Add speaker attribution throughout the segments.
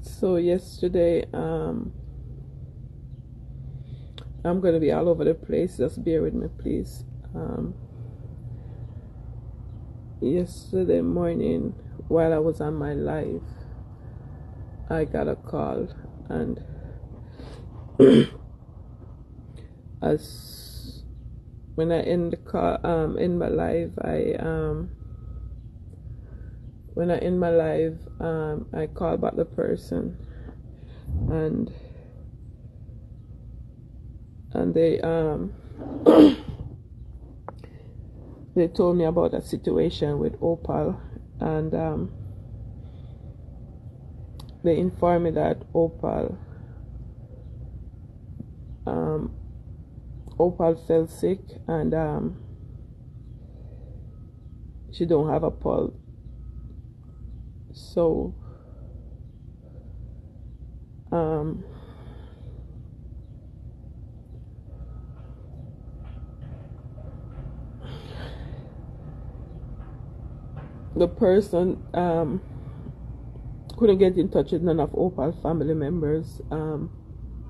Speaker 1: So yesterday, I'm gonna be all over the place. Just bear with me, please. Yesterday morning, while I was on my live, I got a call, and as when I end the call, in my live, when I end my live, I call back the person, and they they told me about a situation with Opal, and they informed me that Opal fell sick, and she don't have a pulse. So the person couldn't get in touch with none of Opal family members.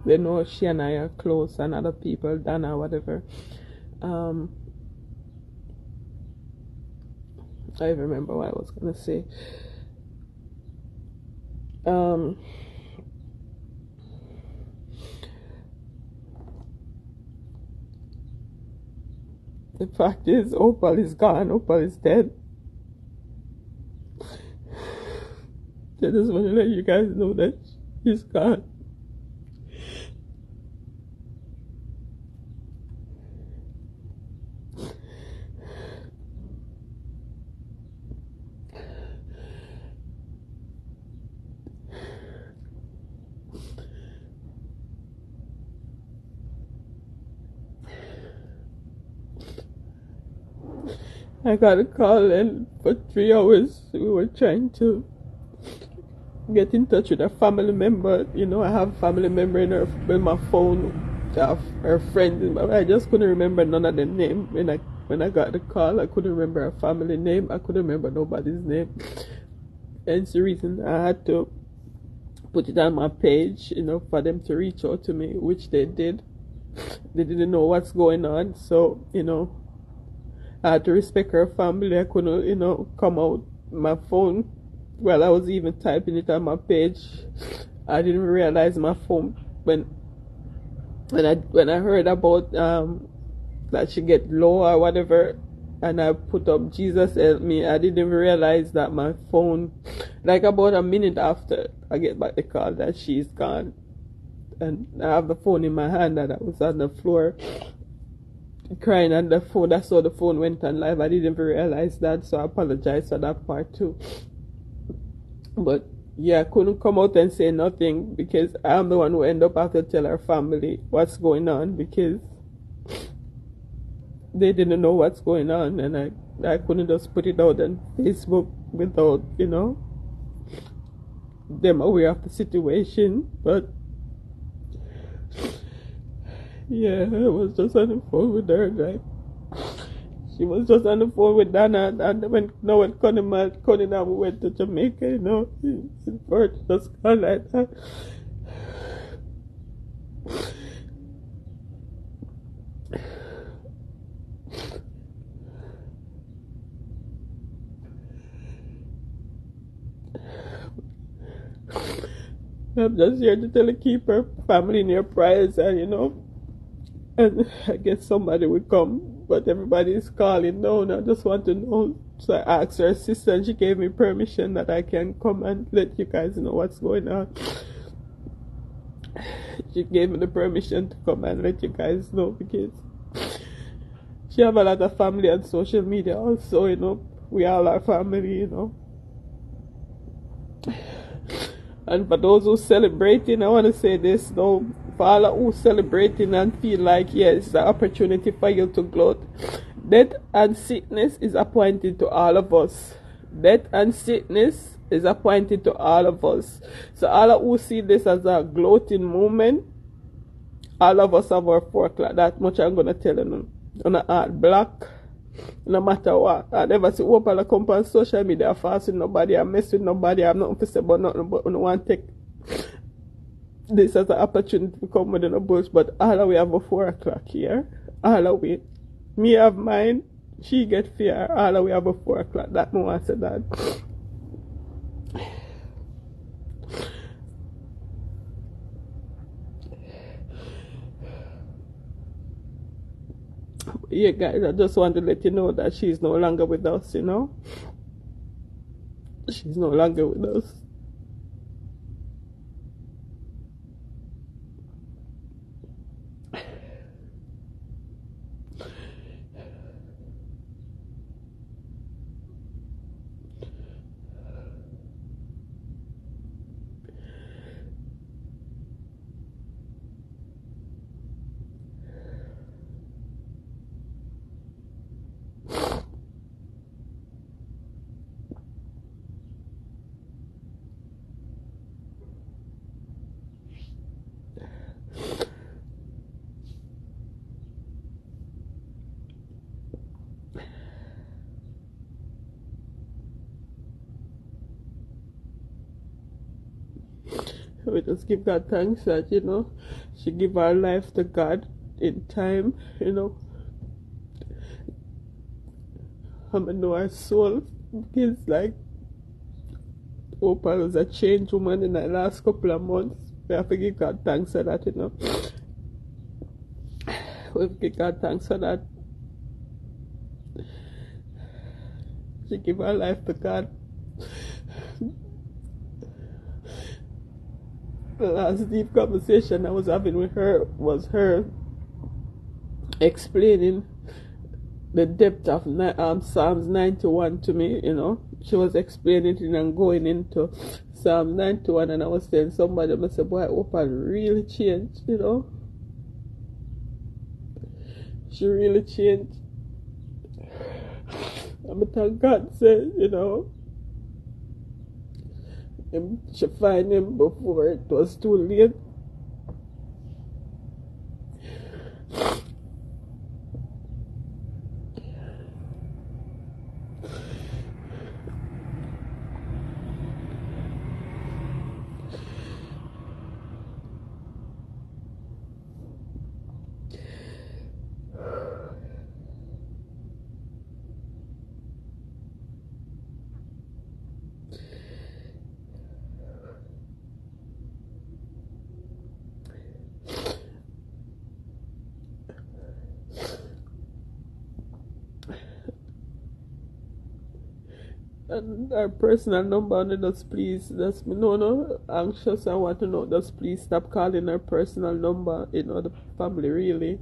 Speaker 1: They know she and I are close, and other people, Donna, whatever. I remember what I was gonna say. The fact is, Opal is gone. Opal is dead. I just want to let you guys know that she's gone. I got a call, and for 3 hours we were trying to get in touch with a family member. You know, I have a family member in my phone, her friends, but I just couldn't remember none of their name. When I got the call, I couldn't remember a family name. I couldn't remember nobody's name. And it's the reason I had to put it on my page, you know, for them to reach out to me, which they did. They didn't know what's going on, so, you know, I had to respect her family. I couldn't, you know, come out my phone while I was even typing it on my page. I didn't realize my phone when I heard about that she get low or whatever, and I put up Jesus help me. I didn't realize that my phone, like about a minute after I get back the call, that she's gone, and I have the phone in my hand, and I was on the floor crying on the phone. That's how the phone went on live. I didn't even realize that, so I apologize for that part too. But yeah, I couldn't come out and say nothing because I'm the one who ended up having to tell her family what's going on, because they didn't know what's going on, and I couldn't just put it out on Facebook without, you know, them aware of the situation. But yeah, I was just on the phone with her, like, she was just on the phone with Donna, and when Connie and we went to Jamaica, you know, his birth just gone like that. I'm just here to tell her keep her family in your prayers, and you know, and I guess somebody will come, but everybody is calling now, and I just want to know. So I asked her sister, and she gave me permission that I can come and let you guys know what's going on. She gave me the permission to come and let you guys know, because she have a lot of family on social media also, you know. We all are family, you know. And for those who celebrating, I want to say this though, for all who celebrating and feel like, yes, it's an opportunity for you to gloat. Death and sickness is appointed to all of us. Death and sickness is appointed to all of us. So all who see this as a gloating moment, all of us have our 4 o'clock. That much I'm going to tell you. On a heart black, no matter what. I never see Opal come on social media fast with nobody. I mess with nobody. I have nothing to say about nothing, but I want to take this as an opportunity to come within a bush, but all of we have a 4 o'clock here. All of we. Me have mine, she get fear, all of we have a 4 o'clock. That no one said that. Yeah, guys, I just want to let you know that she's no longer with us, you know. She's no longer with us. We just give God thanks that, you know, she give her life to God in time, you know. I know her soul is like Opal was a changed woman in the last couple of months. We have to give God thanks for that, you know. We have to give God thanks for that. She gave her life to God. The last deep conversation I was having with her was her explaining the depth of Psalms 91 to me, you know. She was explaining it and going into Psalm 91, and I was saying somebody must say, boy, Opal really changed, you know. She really changed. And I thank God said, you know, she find him before it was too late. And our personal number, and just please, just me no anxious. I want to know, just please stop calling our personal number. You know, the family really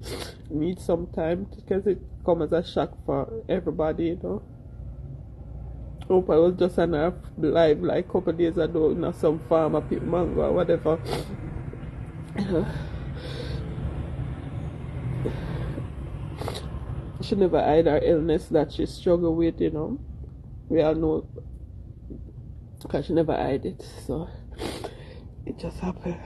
Speaker 1: needs some time because it comes as a shock for everybody, you know. Hope I was just on a live like a couple days ago, you know, some farmer pick mango or whatever. She never hide her illness that she struggled with, you know. We all know, because she never hide it, so it just happened.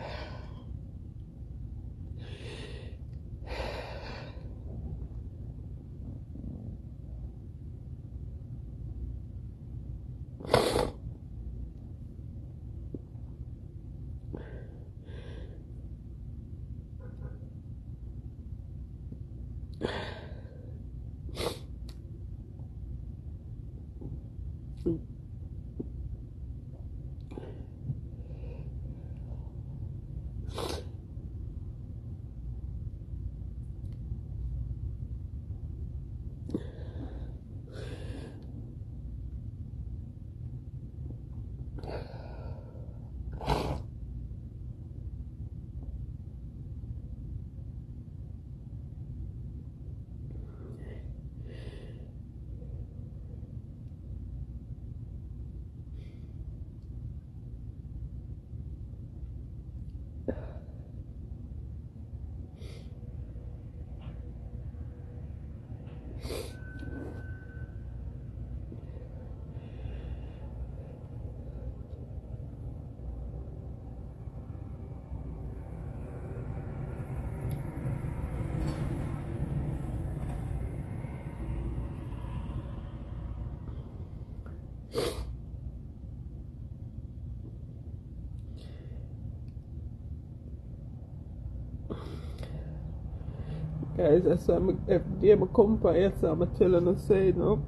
Speaker 1: Guys, that's why every day I come by here, so I'm telling you, say, no,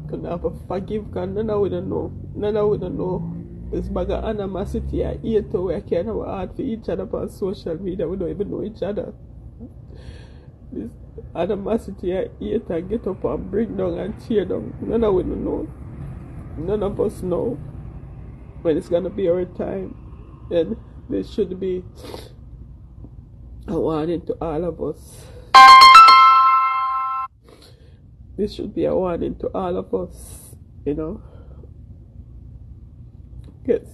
Speaker 1: gonna have to forgive, because none of we don't know. None of we don't know. This bag of animosity I hate we are kind of hard for each other on social media. We don't even know each other. This animosity I hate and get up and bring down and tear down. None of we don't know. None of us know when it's gonna be our time. And there should be a warning to all of us. This should be a warning to all of us, you know. Because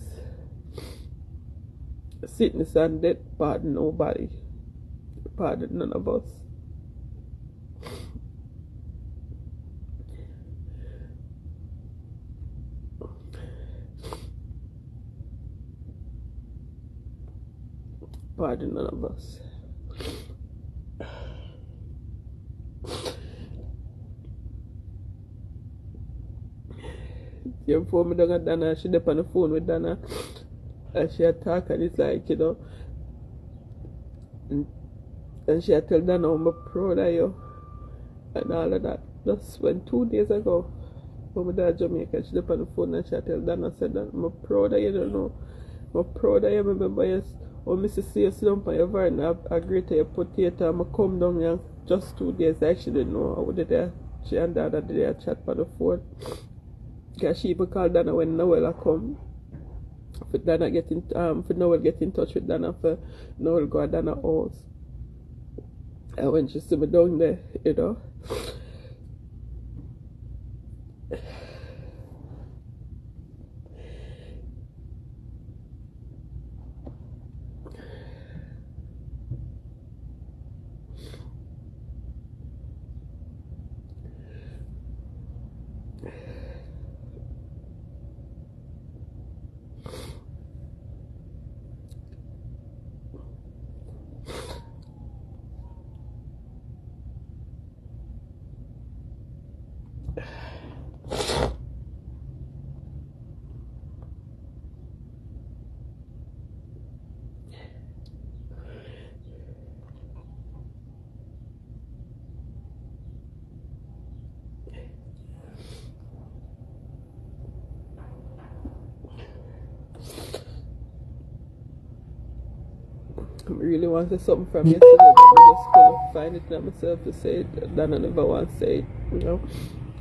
Speaker 1: sickness and death pardon nobody. Pardon none of us. Pardon none of us. Before me down at Donna, she up on the phone with Donna and she attack, and it's like, you know, and she tell Donna, I'm proud of you and all of that. Just when 2 days ago when my dad Jamaica, she up on the phone and she tell Donna, said that I'm proud of you, don't know, I'm proud of you. Remember, yes, oh, Mrs. C, you sit down on your vine, I agree to your potato, and I come down here just 2 days. I actually didn't know I would there. She and Dad did a chat on the phone. Because she even called Donna when Noel come. For Donna for Noel get in touch with Donna, for Noel go at Donna house. And when she see me down there, you know. I really wanted something from yesterday, but I just couldn't find it in myself to say it. Donna never want to say it, you know.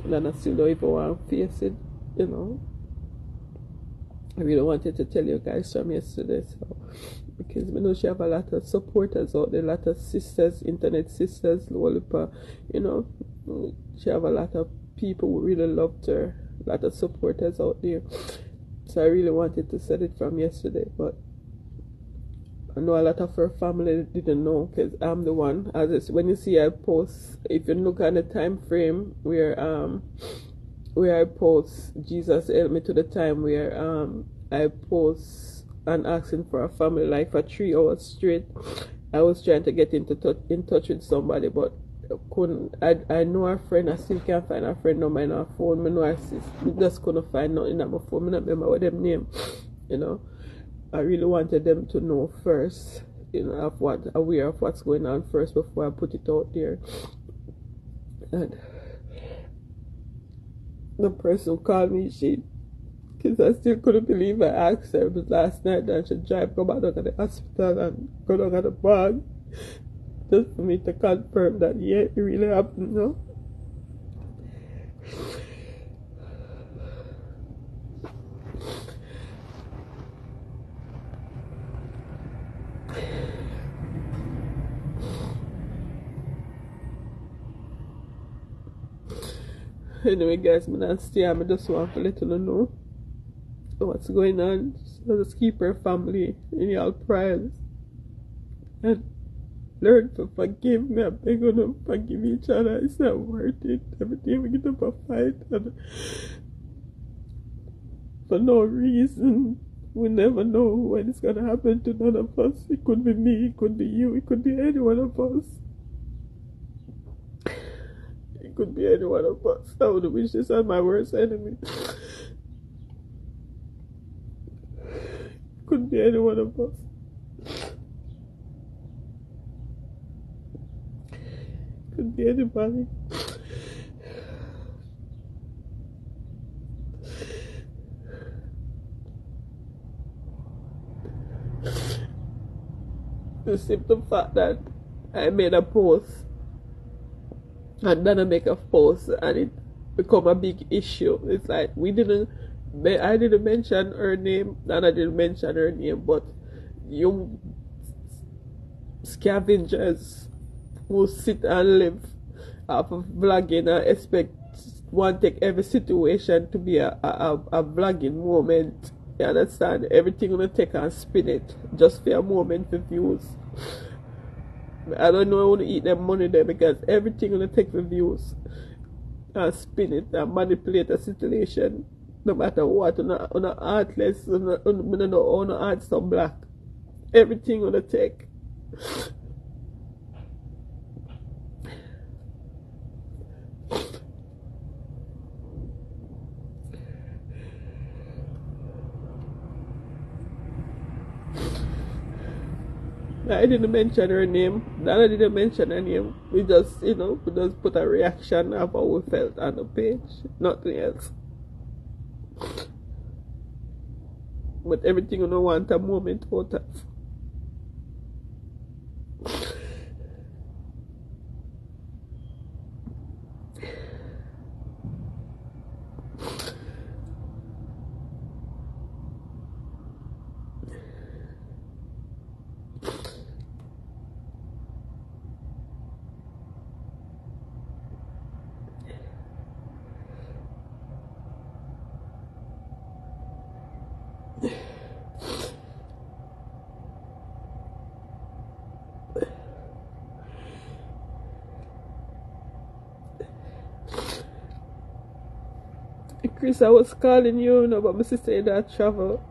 Speaker 1: Donna still don't even want to face it, you know. I really wanted to tell you guys from yesterday, so because I know she have a lot of supporters out there, a lot of sisters, internet sisters, you know. She have a lot of people who really loved her, a lot of supporters out there. So I really wanted to say it from yesterday, but I know a lot of her family didn't know, because I'm the one. When you see I post, if you look at the time frame where I post Jesus help me to the time where I post and asking for a family life for 3 hours straight. I was trying to get in touch with somebody, but couldn't. I know a friend. I still can't find a friend number in her phone. I know I just couldn't find nothing on my phone. I don't remember what them name, you know. I really wanted them to know first, you know, aware of what's going on first before I put it out there. And the person called me, because I still couldn't believe I asked her, but last night that she drive go back to the hospital and go down at the bag, just for me to confirm that, yeah, it really happened, you know. Anyway, guys, I'm not stay. I just want to let you know what's going on. So just keep her family in your prayers and learn to forgive me. I beg you to forgive each other. It's not worth it. Every day we get up a fight and for no reason. We never know when it's gonna happen to none of us. It could be me, it could be you, it could be any one of us. It could be any one of us. I would wish this on my worst enemy. It could be any one of us. see anybody. The simple fact that I made a post and Donna make a post and it become a big issue. It's like I didn't mention her name, Donna didn't mention her name, but you scavengers who sit and live off of vlogging and expect one take every situation to be a vlogging moment. You understand? Everything gonna take and spin it just for a moment for views. I don't know how to eat them money there because everything gonna take for views and spin it and manipulate a situation no matter what. On a artless, on a art some black. Everything gonna take. I didn't mention her name. Donna didn't mention her name. We just, we just put a reaction of how we felt on the page. Nothing else. But everything I want a moment out of. Chris, I was calling you, but my sister in that travel.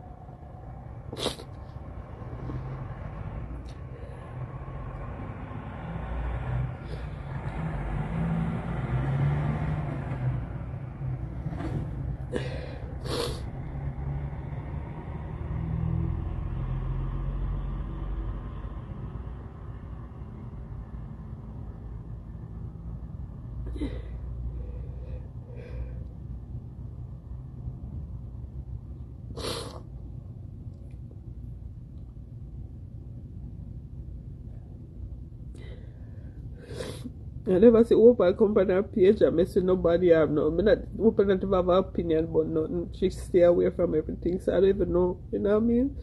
Speaker 1: I never see Opal come on her page and mess with nobody. I not Opal not have an opinion about nothing. She stay away from everything, so I don't even know. You know what I mean?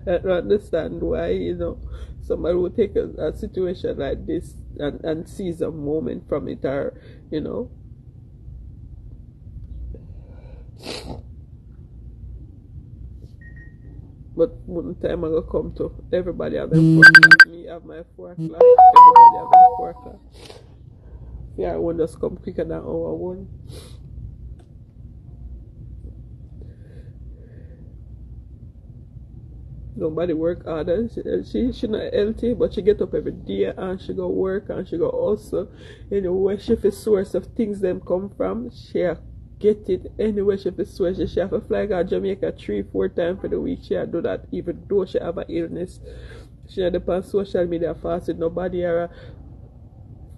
Speaker 1: I don't understand why, somebody would take a situation like this and seize a moment from it, or, But one time I go come to everybody have them 4 o'clock. Me have my 4 o'clock. Everybody have their 4 o'clock. Yeah, I won't just come quicker than hour 1. Nobody work harder. She not healthy, but she get up every day and she go work and she go also. Where she fi source of things them come from, she get it anywhere she fi source. She have to fly to Jamaica 3-4 times for the week. She do that even though she have an illness. She not depend on social media fast with nobody or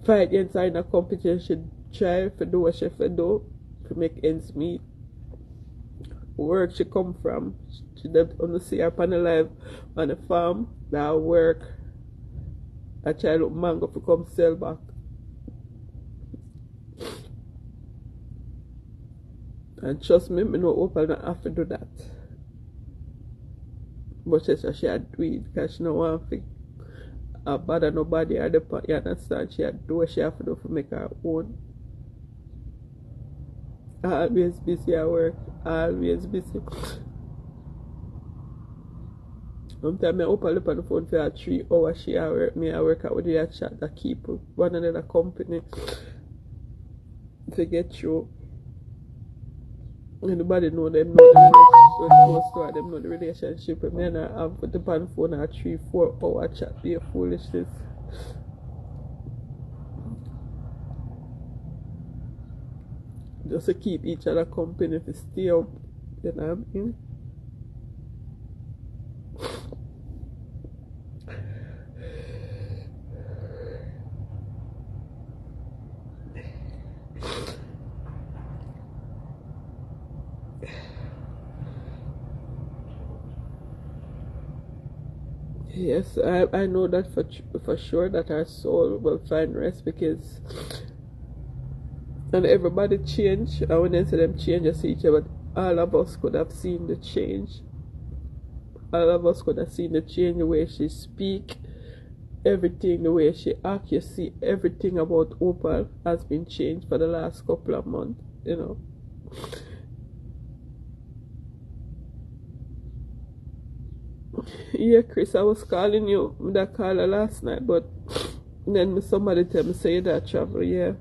Speaker 1: fight inside a competition. She try to do what she fi do to make ends meet. Work she come from. She don't only see her on the live on the farm. That work. I try look mango to come sell back. And trust me, I know Opal not have to do that. But she said she had do it because she don't want to bother nobody or the part. You understand? She had do what she have to do to make her own. Always busy at work. Always busy. Sometimes I open up on the phone for 3 hours. She at work. Me I work out with the chat that keep one another company to get through. Anybody know them know the relationship. Them know the relationship. Me and I have put the phone at 3-4 hour chat. Be a foolishness. just to keep each other company, to stay up, you know what I mean? Yes, I know that for sure that our soul will find rest, because and everybody change, and when they say them change, I see each other, but all of us could have seen the change. All of us could have seen the change, the way she speak, everything, the way she act. You see, everything about Opal has been changed for the last couple of months, you know. Yeah, Chris, I was calling you. I called her last night, but then somebody tell me say that travel. Yeah,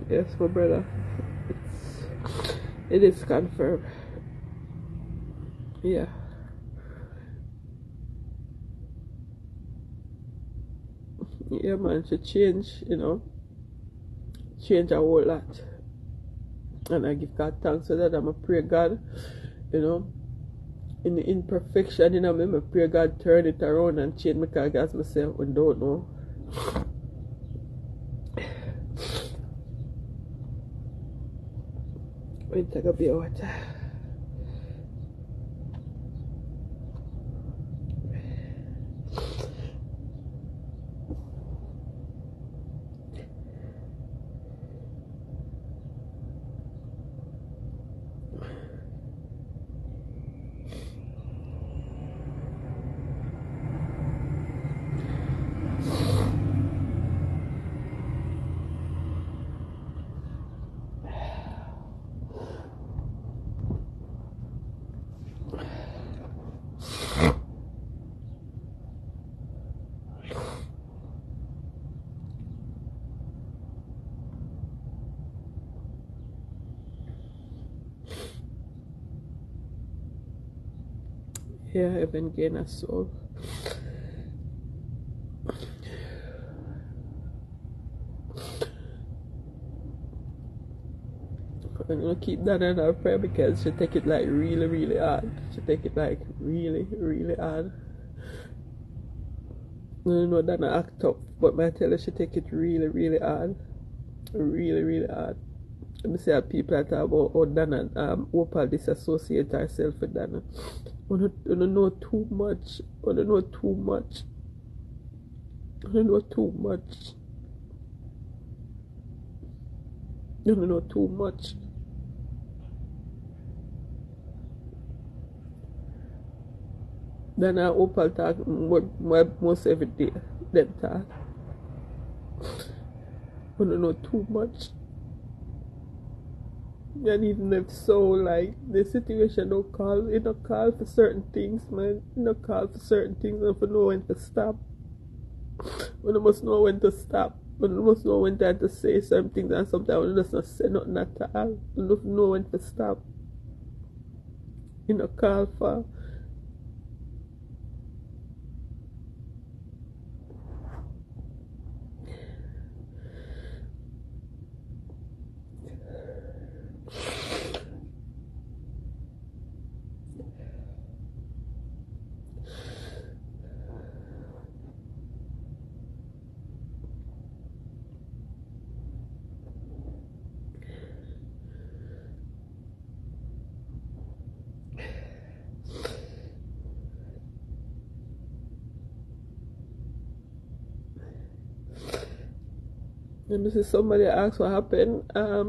Speaker 1: yes, my brother. It is confirmed. Yeah. Yeah, man, she changed, you know, change a whole lot. And I give God thanks for that. I'm a pray God, you know, in the imperfection, you know, I pray God turn it around and change me, because as myself, we don't know. Wait, take a bit of water. Yeah, heaven gain a soul. I'm gonna keep that in our prayer, because she take it like really, really hard. She take it like really, really hard. I don't know that I act up, but I tell her she take it really, really hard. Really, really hard. Let me say that people that talk about how Donna Opal disassociate herself with Donna. I don't know too much. I don't know too much. I don't know too much. I don't know too much. Donna Opal talk most every day. Them talk. I don't know too much. And even if so, like, the situation don't call, it don't call for certain things, man. It don't call for certain things, and for know when to stop. When you must know when to stop. When you must know when to say some things, and sometimes when you just not say nothing at all. You don't know when to stop. You don't call for. Let me see, somebody asked what happened. I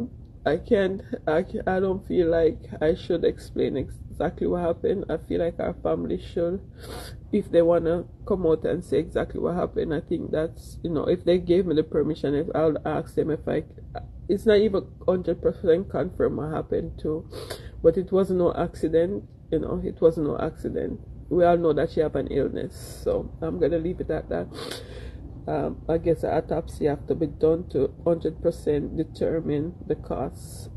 Speaker 1: don't feel like I should explain exactly what happened. I feel like our family should, if they want to come out and say exactly what happened. I think that's, you know, if they gave me the permission, if I'll ask them if it's not even 100% confirmed what happened too, but it was no accident, you know, it was no accident. We all know that she have an illness, so I'm going to leave it at that. I guess an autopsy have to be done to 100% determine the cause,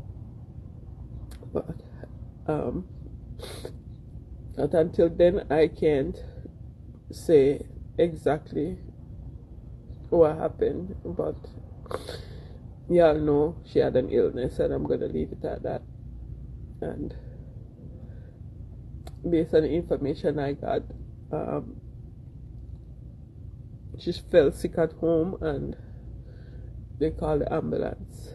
Speaker 1: but until then I can't say exactly what happened. But y'all know she had an illness, and I'm gonna leave it at that. And based on the information I got, she fell sick at home and they called the ambulance.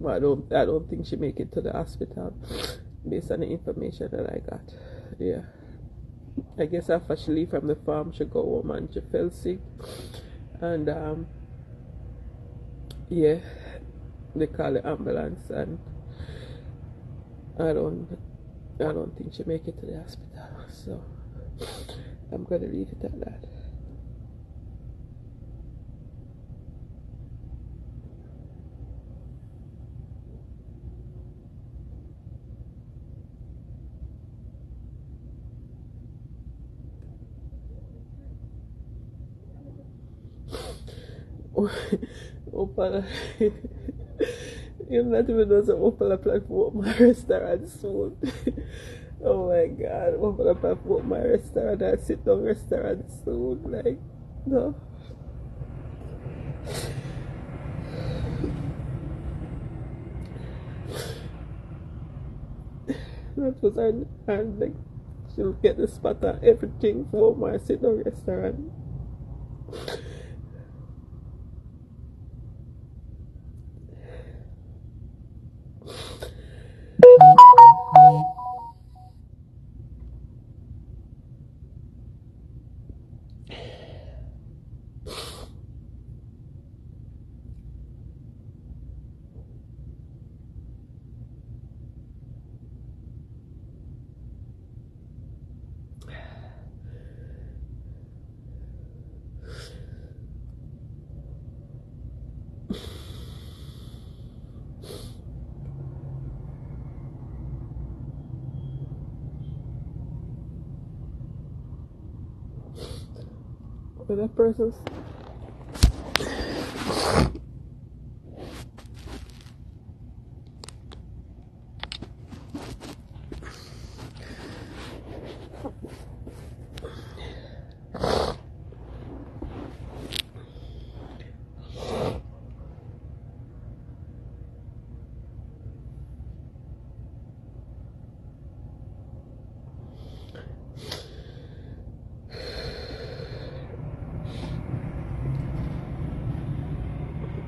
Speaker 1: But I don't think she make it to the hospital based on the information that I got. Yeah. I guess after she leave from the farm, she go home and she fell sick. And yeah, they call the ambulance, and I don't think she make it to the hospital. So I'm gonna leave it at that. Opal, you're not even know the Opal apply for my restaurant soon. Oh my god, Opal apply for my restaurant and sit down restaurant soon. Like, no. That was and like, she'll get the spot and everything for my sit down restaurant. But that person's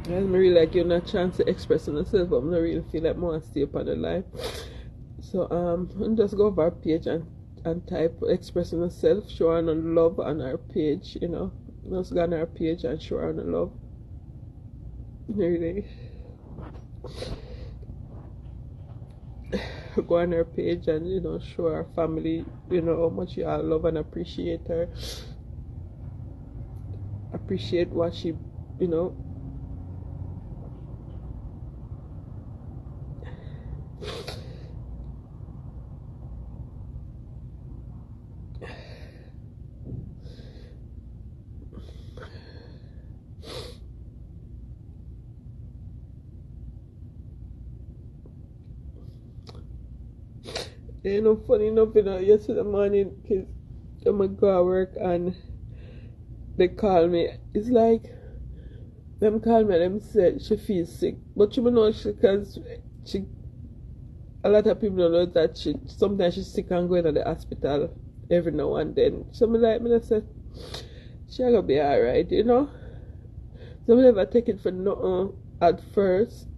Speaker 1: I don't really like giving a chance to express myself, but I don't really feel like I want to stay up on the live. So I'm just go over our page and type expressing myself, show her on love on our page, you know. Just go on our page and show her on love. Really. Go on her page and, you know, show our family, you know, how much you all love and appreciate her. Appreciate what she, you know, you know, funny enough, you know, yesterday morning, because I'm going to go to work and they call me. It's like, them call me and them said she feels sick. But you know, because she, a lot of people don't know that sometimes she's sick and going to the hospital every now and then. So I said, she gonna be alright, you know. So I never take it for nothing at first.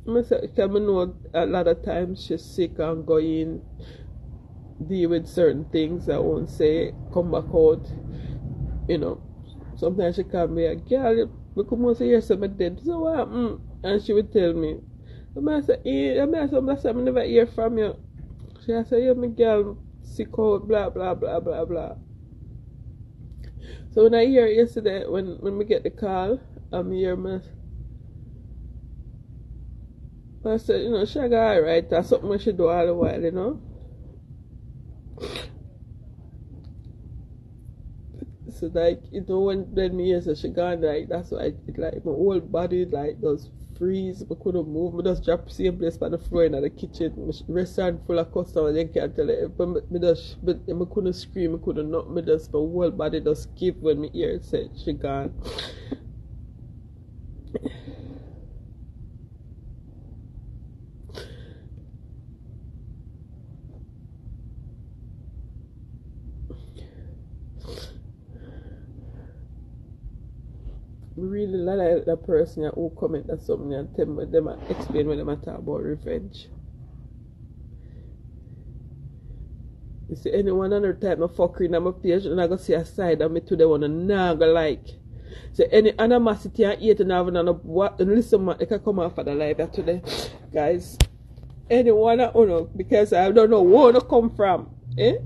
Speaker 1: Because I know a lot of times she's sick and going deal with certain things. I won't say come back out, you know. Sometimes she call me a girl, we come out say yes, I'm dead. So what happened? And she would tell me. I say, I never hear from you. She say, yeah, my girl sick out, blah blah blah blah blah. So when I hear yesterday, when we get the call, I'm here, I said, you know, she got alright. That's something we should do all the while, you know. So like, you know, when me hear she gone, like, that's why like my whole body like does freeze. I couldn't move. I just drop same place by the floor in the kitchen. My restaurant full of customers, they can't tell it. But I couldn't scream, I couldn't not. My whole body just give when me hear said she gone. really like the person who comment that something and tell me them and explain when them talk about revenge. You see, anyone other type of fuckery in my page and I go see a side of me to the one and now go like. So any animosity and hate and having what and listen man, it can come off of the live today. Guys. Anyone I know because I don't know where to come from. Eh?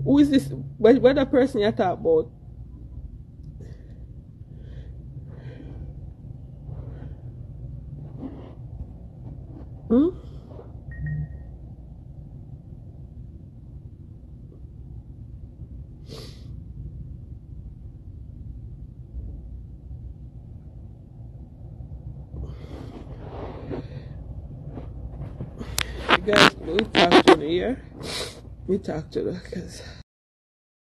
Speaker 1: Who is this? Where the person you talk about? Hmm? Guys, we talk to her here. We talk to her because